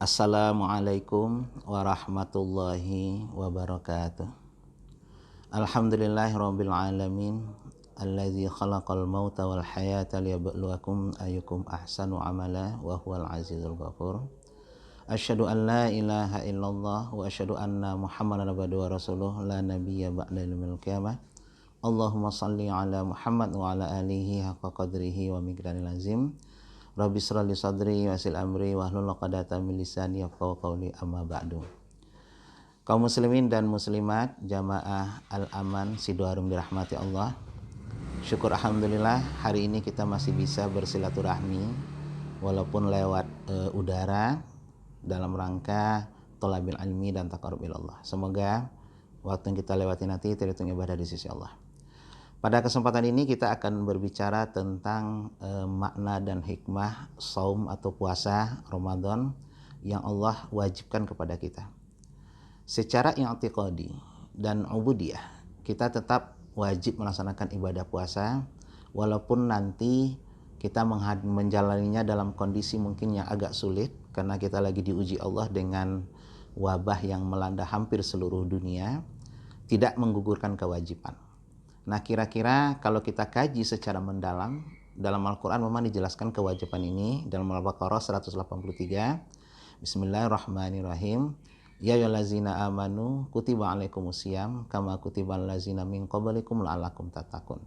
Assalamualaikum warahmatullahi wabarakatuh. Alhamdulillahirabbil alamin allazi khalaqal mauta wal hayata liyabluwakum ayyukum ahsanu amala wa huwal azizul ghafur. Asyhadu an la ilaha illallah wa asyhadu anna Muhammadan abduhu wa rasuluh la nabiyya ba'da yaumil qiyamah. Allahumma shalli ala Muhammad wa ala alihi haqqa qadrihi wa miqdaril azim. Rabbi shrah li sadri wa yassir amri wahlul 'uqdatam min lisani yafqahu qawli, amma ba'du. Kaum muslimin dan muslimat jamaah Al-Aman Sidoarjo dirahmati Allah. Syukur alhamdulillah hari ini kita masih bisa bersilaturahmi walaupun lewat udara dalam rangka thalabil ilmi dan taqarrub ilallah. Semoga waktu yang kita lewati nanti terhitung ibadah di sisi Allah. Pada kesempatan ini kita akan berbicara tentang makna dan hikmah saum atau puasa Ramadan yang Allah wajibkan kepada kita. Secara i'tiqadi dan ubudiyah, kita tetap wajib melaksanakan ibadah puasa walaupun nanti kita menjalaninya dalam kondisi mungkin yang agak sulit karena kita lagi diuji Allah dengan wabah yang melanda hampir seluruh dunia, tidak menggugurkan kewajiban. Nah, kira-kira kalau kita kaji secara mendalam, dalam Al-Quran memang dijelaskan kewajiban ini dalam Al-Baqarah 183. Bismillahirrahmanirrahim. Ya ayyuhallazina amanu kutiba alaikumusiyam kama kutibal ladzina min qablikum la'allakum tattaqun.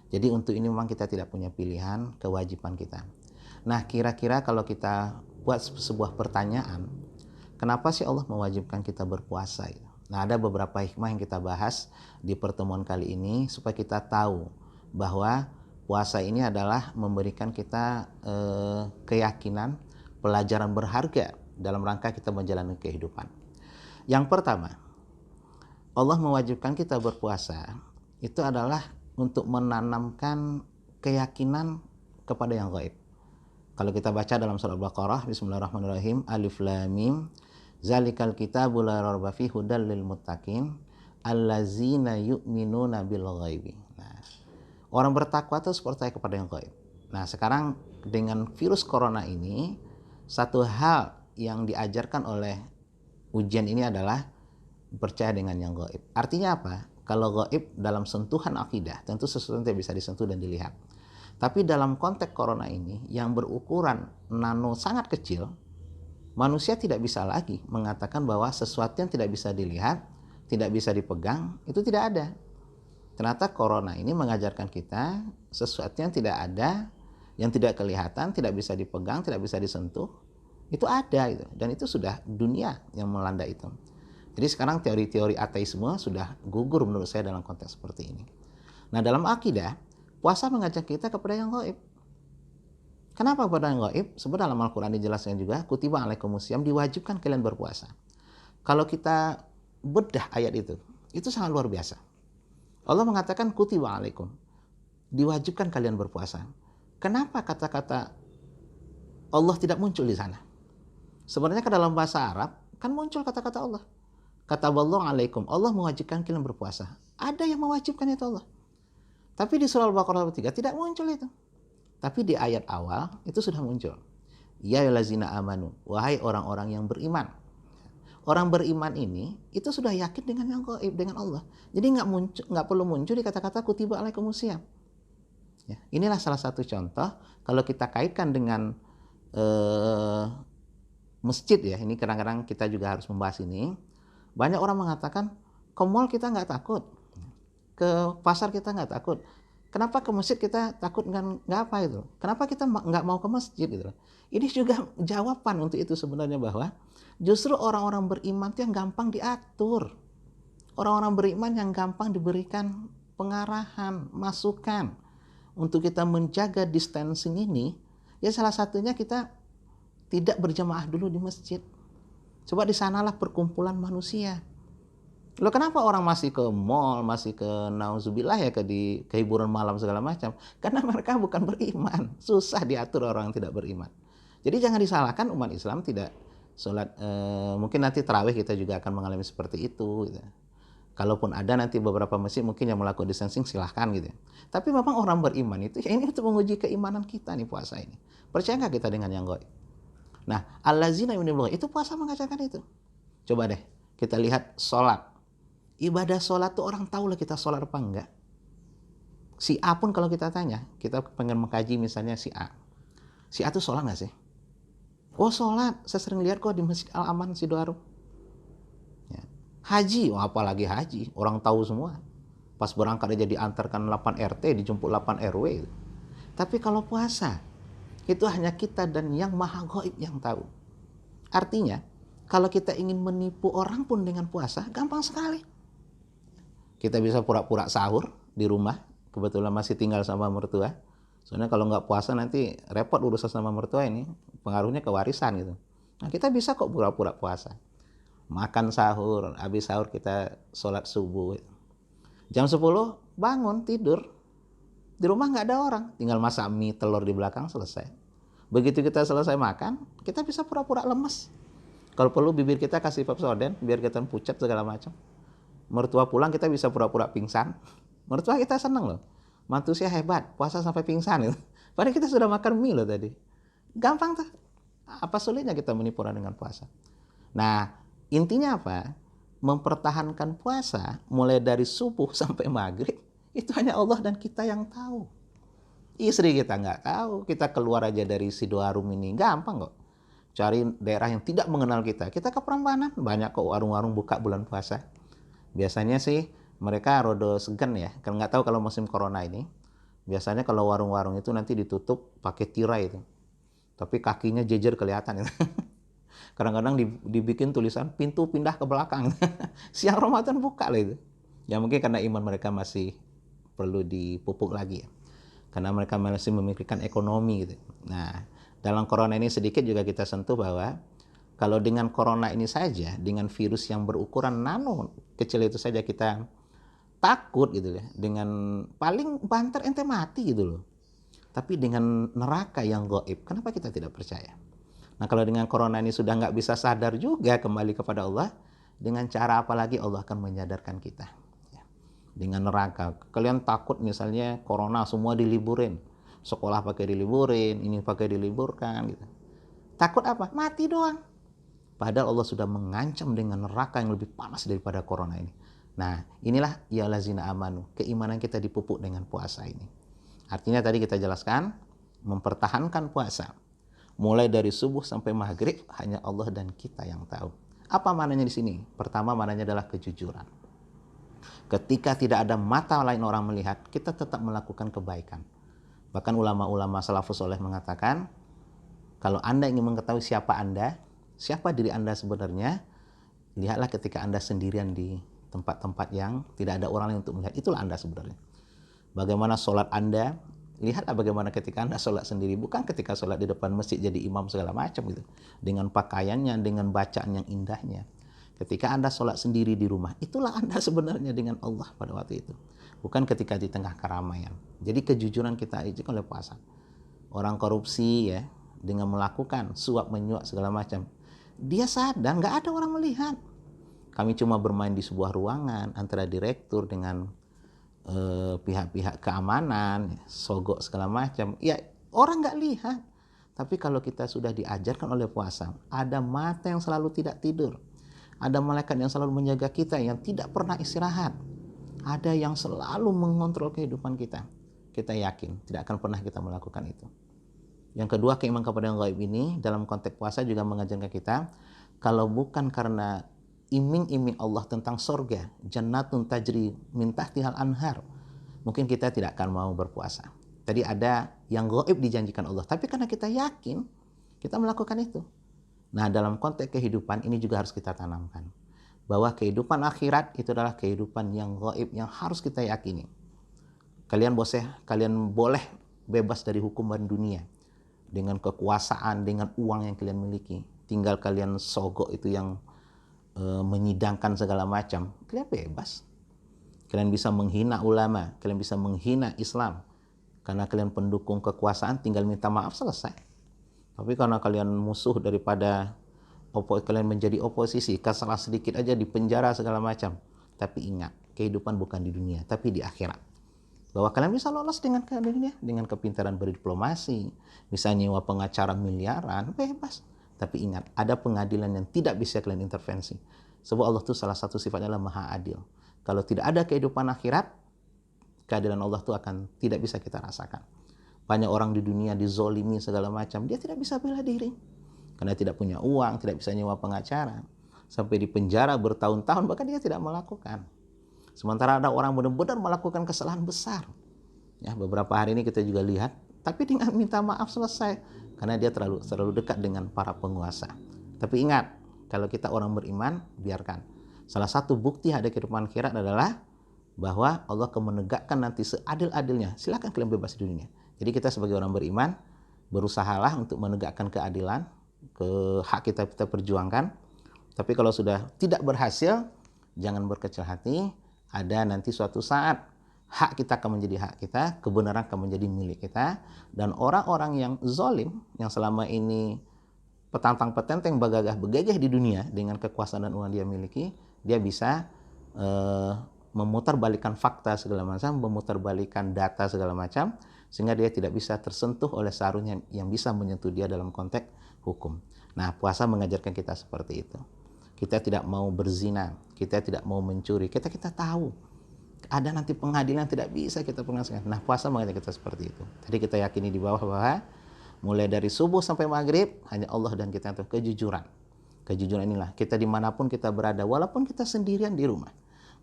Jadi untuk ini memang kita tidak punya pilihan, kewajiban kita. Nah, kira-kira kalau kita buat sebuah pertanyaan, kenapa sih Allah mewajibkan kita berpuasa? Nah, ada beberapa hikmah yang kita bahas di pertemuan kali ini supaya kita tahu bahwa puasa ini adalah memberikan kita keyakinan, pelajaran berharga dalam rangka kita menjalani kehidupan. Yang pertama, Allah mewajibkan kita berpuasa itu adalah untuk menanamkan keyakinan kepada yang gaib. Kalau kita baca dalam surah Al-Baqarah, Bismillahirrahmanirrahim, Alif Lam Mim, Zalikal kitabu la raiba fihi hudal lil muttaqin allazina yu'minuna bil ghaibi. Nah, orang bertakwa itu percaya kepada yang gaib. Nah, sekarang dengan virus corona ini, satu hal yang diajarkan oleh ujian ini adalah percaya dengan yang gaib. Artinya apa? Kalau gaib dalam sentuhan akidah, tentu sesuatu yang tidak bisa disentuh dan dilihat. Tapi dalam konteks corona ini yang berukuran nano sangat kecil, manusia tidak bisa lagi mengatakan bahwa sesuatu yang tidak bisa dilihat, tidak bisa dipegang, itu tidak ada. Ternyata corona ini mengajarkan kita sesuatu yang tidak ada, yang tidak kelihatan, tidak bisa dipegang, tidak bisa disentuh, itu ada itu. Dan itu sudah dunia yang melanda itu. Jadi sekarang teori-teori ateisme sudah gugur menurut saya dalam konteks seperti ini. Nah, dalam akidah, puasa mengajak kita kepada yang gaib. Kenapa kepada yang gaib? Sebab dalam Al-Quran dijelaskan juga, kutiba alaikumusiyam, diwajibkan kalian berpuasa. Kalau kita bedah ayat itu sangat luar biasa. Allah mengatakan kutiba alaikum, diwajibkan kalian berpuasa. Kenapa kata-kata Allah tidak muncul di sana? Sebenarnya ke dalam bahasa Arab kan muncul kata-kata Allah. Kataballahu alaikum, Allah mewajibkan kalian berpuasa. Ada yang mewajibkan itu Allah. Tapi di surah Al-Baqarah 3 tidak muncul itu. Tapi di ayat awal itu sudah muncul. Ya ayyuhallazina amanu, wahai orang-orang yang beriman. Orang beriman ini itu sudah yakin dengan yang gaib, dengan Allah. Jadi nggak perlu muncul di kata-kata kutiba alaikumusiyam. Ya, inilah salah satu contoh kalau kita kaitkan dengan masjid ya. Ini kadang-kadang kita juga harus membahas ini. Banyak orang mengatakan ke mall kita nggak takut, ke pasar kita nggak takut. Kenapa ke masjid kita takut nggak apa itu? Kenapa kita nggak mau ke masjid gitu? Ini juga jawaban untuk itu sebenarnya, bahwa justru orang-orang beriman itu yang gampang diatur. Orang-orang beriman yang gampang diberikan pengarahan, masukan untuk kita menjaga distancing ini. Ya salah satunya kita tidak berjamaah dulu di masjid. Coba di sanalah perkumpulan manusia. Loh, kenapa orang masih ke mall, masih ke nauzubillah ya, ke hiburan malam segala macam? Karena mereka bukan beriman. Susah diatur orang yang tidak beriman. Jadi jangan disalahkan umat Islam tidak sholat. Mungkin nanti tarawih kita juga akan mengalami seperti itu. Gitu. Kalaupun ada nanti beberapa masjid mungkin yang melakukan distancing, silahkan gitu. Tapi memang orang beriman itu ya ini untuk menguji keimanan kita nih puasa ini. Percaya nggak kita dengan yang gaib? Nah, allazina yu'minuna itu puasa mengajarkan itu. Coba deh kita lihat sholat. Ibadah sholat tuh orang tahu lah kita sholat apa enggak. Si A pun kalau kita tanya, kita pengen mengkaji misalnya si A. Si A tuh sholat nggak sih? Oh sholat, saya sering lihat kok di Masjid Al-Aman Sidoarjo. Ya. Haji, oh, apalagi haji, orang tahu semua. Pas berangkat aja diantarkan 8 RT, dijemput 8 RW. Tapi kalau puasa, itu hanya kita dan yang maha gaib yang tahu. Artinya, kalau kita ingin menipu orang pun dengan puasa, gampang sekali. Kita bisa pura-pura sahur di rumah, kebetulan masih tinggal sama mertua. Soalnya kalau nggak puasa nanti repot urusan sama mertua ini, pengaruhnya ke warisan gitu. Nah kita bisa kok pura-pura puasa. Makan sahur, habis sahur kita sholat subuh. Jam 10 bangun, tidur. Di rumah nggak ada orang, tinggal masak mie, telur di belakang, selesai. Begitu kita selesai makan, kita bisa pura-pura lemes. Kalau perlu bibir kita kasih Pepsodent, biar kita pucat segala macam. Mertua pulang kita bisa pura-pura pingsan. Mertua kita seneng loh. Mantu saya hebat, puasa sampai pingsan. Padahal kita sudah makan mie loh tadi. Gampang tuh. Apa sulitnya kita menipu orang dengan puasa? Nah, intinya apa? Mempertahankan puasa mulai dari subuh sampai maghrib, itu hanya Allah dan kita yang tahu. Istri kita nggak tahu. Kita keluar aja dari Sidoarjo ini, gampang kok. Cari daerah yang tidak mengenal kita. Kita ke Prambanan, banyak kok warung-warung buka bulan puasa. Biasanya sih mereka rodo segan ya, kan nggak tahu kalau musim corona ini. Biasanya kalau warung-warung itu nanti ditutup pakai tirai itu, tapi kakinya jejer kelihatan itu. Kadang-kadang dibikin tulisan pintu pindah ke belakang. Siang Ramadan buka lah itu. Ya mungkin karena iman mereka masih perlu dipupuk lagi ya, karena mereka masih memikirkan ekonomi gitu. Nah, dalam corona ini sedikit juga kita sentuh bahwa kalau dengan corona ini saja, dengan virus yang berukuran nano kecil itu saja kita takut gitu ya, dengan paling banter ente mati gitu loh. Tapi dengan neraka yang gaib, kenapa kita tidak percaya? Nah kalau dengan corona ini sudah nggak bisa sadar juga kembali kepada Allah, dengan cara apa lagi Allah akan menyadarkan kita? Ya. Dengan neraka, kalian takut misalnya corona semua diliburin, sekolah pakai diliburin, ini pakai diliburkan gitu. Takut apa? Mati doang. Padahal Allah sudah mengancam dengan neraka yang lebih panas daripada corona ini. Nah, inilah ya lazina amanu, keimanan kita dipupuk dengan puasa ini. Artinya tadi kita jelaskan, mempertahankan puasa. Mulai dari subuh sampai maghrib, hanya Allah dan kita yang tahu. Apa maknanya di sini? Pertama, maknanya adalah kejujuran. Ketika tidak ada mata lain orang melihat, kita tetap melakukan kebaikan. Bahkan ulama-ulama salafus soleh mengatakan, kalau Anda ingin mengetahui siapa Anda, siapa diri Anda sebenarnya, lihatlah ketika Anda sendirian di tempat-tempat yang tidak ada orang lain untuk melihat. Itulah Anda sebenarnya. Bagaimana sholat Anda, lihatlah bagaimana ketika Anda sholat sendiri. Bukan ketika sholat di depan masjid jadi imam segala macam gitu. Dengan pakaiannya, dengan bacaan yang indahnya. Ketika Anda sholat sendiri di rumah, itulah Anda sebenarnya dengan Allah pada waktu itu. Bukan ketika di tengah keramaian. Jadi kejujuran kita ijik oleh puasa. Orang korupsi ya, dengan melakukan suap menyuap segala macam, dia sadar nggak ada orang melihat. Kami cuma bermain di sebuah ruangan antara direktur dengan pihak-pihak keamanan, sogok segala macam. Ya orang nggak lihat. Tapi kalau kita sudah diajarkan oleh puasa, ada mata yang selalu tidak tidur. Ada malaikat yang selalu menjaga kita yang tidak pernah istirahat. Ada yang selalu mengontrol kehidupan kita. Kita yakin tidak akan pernah kita melakukan itu. Yang kedua, keimanan kepada yang gaib ini dalam konteks puasa juga mengajarkan kita, kalau bukan karena iming-iming Allah tentang surga, jannatun tajri min tahtihal anhar, mungkin kita tidak akan mau berpuasa. Tadi ada yang gaib dijanjikan Allah, tapi karena kita yakin, kita melakukan itu. Nah, dalam konteks kehidupan ini juga harus kita tanamkan, bahwa kehidupan akhirat itu adalah kehidupan yang gaib yang harus kita yakini. Kalian boleh bebas dari hukuman dunia dengan kekuasaan, dengan uang yang kalian miliki. Tinggal kalian sogok itu yang menyidangkan segala macam, kalian bebas. Kalian bisa menghina ulama, kalian bisa menghina Islam. Karena kalian pendukung kekuasaan, tinggal minta maaf, selesai. Tapi karena kalian musuh daripada kalian menjadi oposisi, salah sedikit aja dipenjara segala macam. Tapi ingat, kehidupan bukan di dunia, tapi di akhirat. Bahwa kalian bisa lolos dengan dunia, dengan kepintaran berdiplomasi, bisa nyewa pengacara miliaran, bebas. Tapi ingat, ada pengadilan yang tidak bisa kalian intervensi. Sebab Allah itu salah satu sifatnya adalah maha adil. Kalau tidak ada kehidupan akhirat, keadilan Allah itu akan tidak bisa kita rasakan. Banyak orang di dunia dizolimi segala macam, dia tidak bisa bela diri. Karena tidak punya uang, tidak bisa nyewa pengacara. Sampai di penjara bertahun-tahun, bahkan dia tidak melakukan. Sementara ada orang benar-benar melakukan kesalahan besar. Ya, beberapa hari ini kita juga lihat, tapi dengan minta maaf selesai. Karena dia terlalu dekat dengan para penguasa. Tapi ingat, kalau kita orang beriman, biarkan. Salah satu bukti ada kehidupan akhirat adalah bahwa Allah akan menegakkan nanti seadil-adilnya. Silakan kalian bebas di dunia. Jadi kita sebagai orang beriman, berusahalah untuk menegakkan keadilan, hak kita perjuangkan. Tapi kalau sudah tidak berhasil, jangan berkecil hati. Ada nanti suatu saat hak kita akan menjadi hak kita, kebenaran akan menjadi milik kita, dan orang-orang yang zalim, yang selama ini petantang-petenteng bergagah-begagah di dunia dengan kekuasaan dan uang dia miliki, dia bisa memutarbalikkan fakta segala macam, memutarbalikkan data segala macam, sehingga dia tidak bisa tersentuh oleh seharusnya yang bisa menyentuh dia dalam konteks hukum. Nah, puasa mengajarkan kita seperti itu. Kita tidak mau berzina, kita tidak mau mencuri, kita tahu ada nanti pengadilan tidak bisa kita pengasakan. Nah, puasa mengajarkan kita seperti itu. Tadi kita yakini di bawah bahwa mulai dari subuh sampai maghrib hanya Allah dan kita itu kejujuran. Kejujuran inilah kita dimanapun kita berada, walaupun kita sendirian di rumah,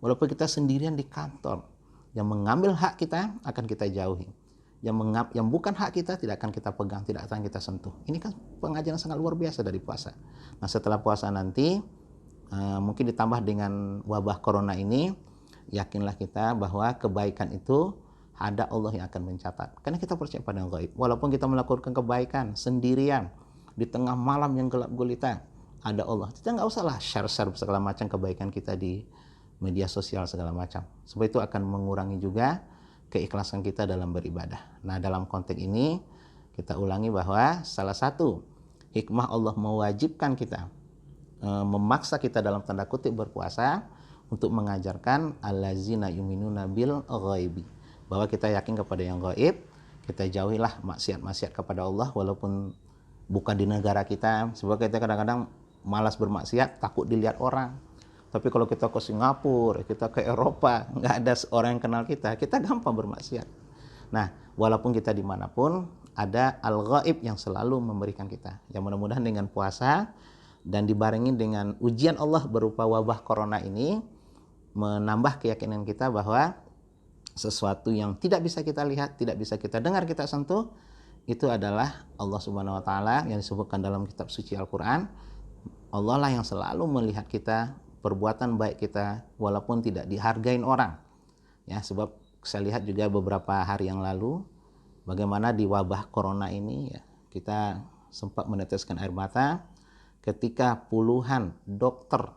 walaupun kita sendirian di kantor, yang mengambil hak kita akan kita jauhi. Yang bukan hak kita tidak akan kita pegang, tidak akan kita sentuh. Ini kan pengajaran sangat luar biasa dari puasa. Nah, setelah puasa nanti mungkin ditambah dengan wabah corona ini, yakinlah kita bahwa kebaikan itu ada Allah yang akan mencatat. Karena kita percaya pada yang gaib. Walaupun kita melakukan kebaikan sendirian di tengah malam yang gelap gulita, ada Allah. Kita nggak usah lah share segala macam kebaikan kita di media sosial segala macam. Sebab itu akan mengurangi juga keikhlasan kita dalam beribadah. Nah, dalam konteks ini kita ulangi bahwa salah satu hikmah Allah mewajibkan kita, memaksa kita dalam tanda kutip berpuasa untuk mengajarkan allazina yu'minuna bil ghaibi, bahwa kita yakin kepada yang gaib, kita jauhilah maksiat-maksiat kepada Allah walaupun bukan di negara kita. Sebab kita kadang-kadang malas bermaksiat, takut dilihat orang. Tapi kalau kita ke Singapura, kita ke Eropa, nggak ada orang yang kenal kita gampang bermaksiat. Nah, walaupun kita dimanapun, ada al-ghaib yang selalu memberikan kita. Yang mudah-mudahan dengan puasa dan dibarengi dengan ujian Allah berupa wabah corona ini, menambah keyakinan kita bahwa sesuatu yang tidak bisa kita lihat, tidak bisa kita dengar, kita sentuh, itu adalah Allah Subhanahu wa Ta'ala yang disebutkan dalam kitab suci Al-Quran. Allah lah yang selalu melihat kita, perbuatan baik kita, walaupun tidak dihargain orang. Ya, sebab saya lihat juga beberapa hari yang lalu bagaimana di wabah corona ini ya, kita sempat meneteskan air mata ketika puluhan dokter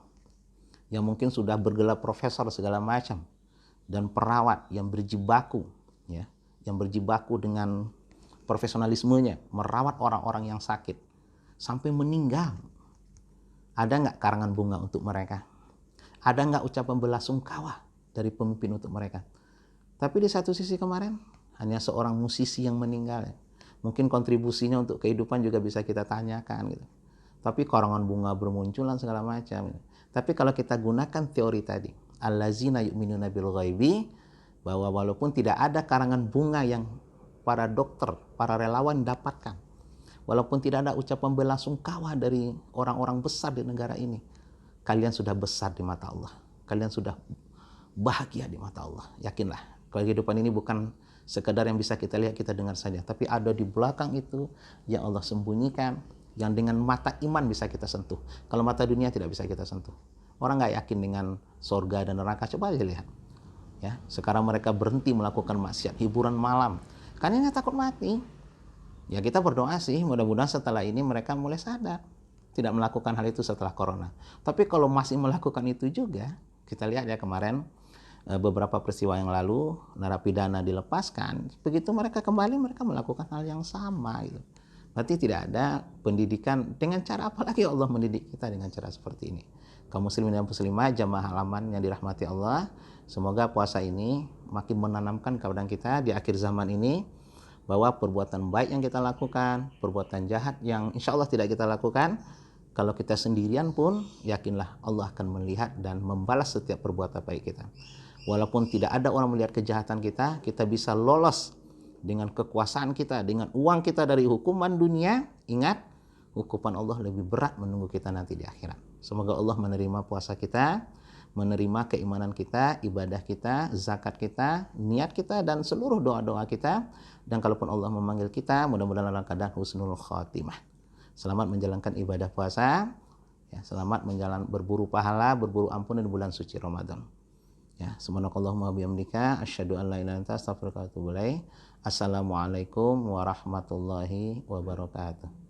yang mungkin sudah bergelar profesor segala macam dan perawat yang berjibaku ya, yang berjibaku dengan profesionalismenya merawat orang-orang yang sakit sampai meninggal. Ada nggak karangan bunga untuk mereka? Ada nggak ucapan belasungkawa dari pemimpin untuk mereka? Tapi di satu sisi kemarin hanya seorang musisi yang meninggal ya. Mungkin kontribusinya untuk kehidupan juga bisa kita tanyakan gitu. Tapi karangan bunga bermunculan segala macam gitu. Tapi kalau kita gunakan teori tadi, allazina yu'minuna bil ghaibi, bahwa walaupun tidak ada karangan bunga yang para dokter, para relawan dapatkan, walaupun tidak ada ucapan belasungkawa dari orang-orang besar di negara ini, kalian sudah besar di mata Allah. Kalian sudah bahagia di mata Allah. Yakinlah, kehidupan ini bukan sekadar yang bisa kita lihat, kita dengar saja, tapi ada di belakang itu yang Allah sembunyikan, yang dengan mata iman bisa kita sentuh. Kalau mata dunia tidak bisa kita sentuh. Orang nggak yakin dengan sorga dan neraka, coba aja lihat. Ya, sekarang mereka berhenti melakukan maksiat, hiburan malam, karena takut mati. Ya, kita berdoa sih, mudah-mudahan setelah ini mereka mulai sadar, tidak melakukan hal itu setelah corona. Tapi kalau masih melakukan itu juga, kita lihat ya kemarin beberapa peristiwa yang lalu, narapidana dilepaskan, begitu mereka kembali mereka melakukan hal yang sama gitu. Berarti tidak ada pendidikan. Dengan cara apa lagi Allah mendidik kita dengan cara seperti ini? Kaum muslimin dan muslimah jamaah halaman yang dirahmati Allah, semoga puasa ini makin menanamkan kepada kita di akhir zaman ini bahwa perbuatan baik yang kita lakukan, perbuatan jahat yang insya Allah tidak kita lakukan, kalau kita sendirian pun, yakinlah Allah akan melihat dan membalas setiap perbuatan baik kita. Walaupun tidak ada orang melihat kejahatan kita, kita bisa lolos dengan kekuasaan kita, dengan uang kita dari hukuman dunia. Ingat, hukuman Allah lebih berat menunggu kita nanti di akhirat. Semoga Allah menerima puasa kita, menerima keimanan kita, ibadah kita, zakat kita, niat kita, dan seluruh doa-doa kita. Dan kalaupun Allah memanggil kita, mudah-mudahan dalam keadaan husnul khatimah. Selamat menjalankan ibadah puasa, ya, selamat berburu pahala, berburu ampunan di bulan suci Ramadan. Ya, subhanakallahumma bihamdika asyhadu an la ilaha illa anta astaghfiruka wa atubu ilaik. Assalamualaikum warahmatullahi wabarakatuh.